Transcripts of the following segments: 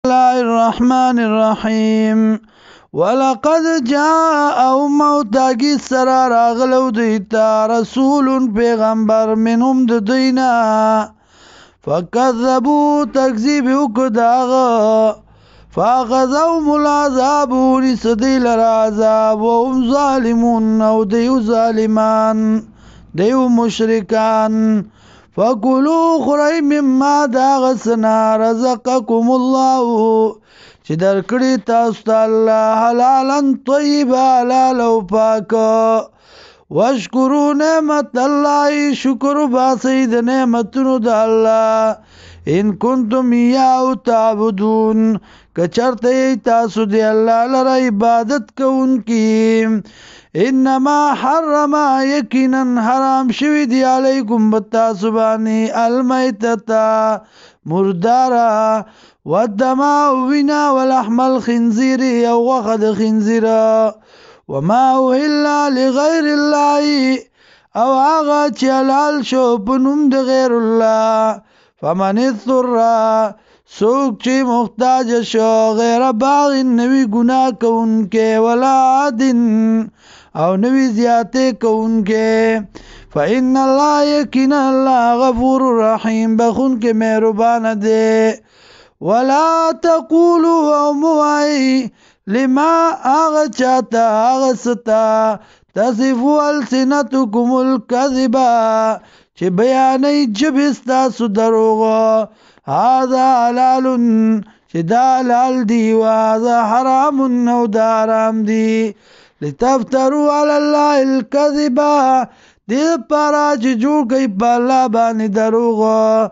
الله الرحمن الرحیم ولقد جاءهم موتاکی سرا راغلو دیتا رسول پیغمبر منهم د دینا فکذبو تکذیب وکداغ فاخذهم العذاب ونسدیل العذاب وهم ظالمون او دیو ظالمان دیو مشرکان فکلوا خری مما داغسنا رزقکم الله چې درکړي تاسو ته الله حلالا طیبا حلال او پاک واشکروا نعمت الله شکر باسئ د نعمتونو د الله ان کنتم ایاه تعبدون کچرته تاسو دی الله لره عبادت کوونکی انما حرم یقینا حرام شوی دی علیکم بتاسو باندې المیتتا مردارا والدما وینا ولحم الخنزیر او غوښه د خنزیر وما اوهل لغیر الله او هغه چې حلال شو په نوم د غیر الله فمن اضطر سوک چې محتاج شو غیر باغ نوی گناه کونکے ولا عادن او نوی زیاته کونکے فإن الله یقینا الله غفور رحیم بخون کے مہربان دے ولا تقولوا او موای لما آغا چاہتا آغا ستا تصفو السنتکم الكذبا چه بیانی جبستاسو دروغا هذا حلال چه دا حلال دی و هذا حرام نو دا حرام دی لتفتروا علی اللہ الكذبا دی پارا چه جوڑ گئی پا اللہ بانی دروغا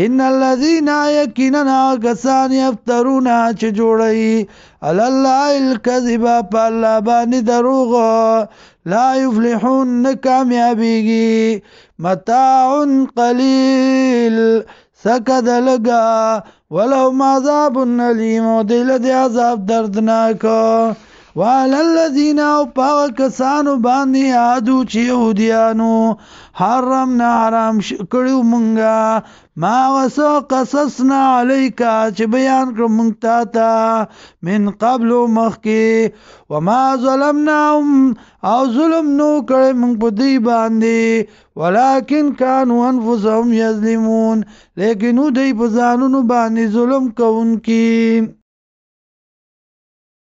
ان الذین یقینا کسان یفترونا چه جوڑی علی اللہ الكذبا پا اللہ بانی دروغا لا یفلحون نکامیابیگی متاع قلیل سکد لگا ولهم عذاب علیم و دیل دی عذاب دردناک وعلى الذين او پاو کسانو باندې عادو چې يهوديانو حرمنا حرام کړو مونږه ما وسو قصصنا عليك چې بیان کړو مونږ تا من قبل مخکي وما ظلمناهم او ظلم نو کړی مونږ په دی باندې ولكن كانوا انفسهم يظلمون لیکن دوی په ځانونو باندې ظلم کوونکي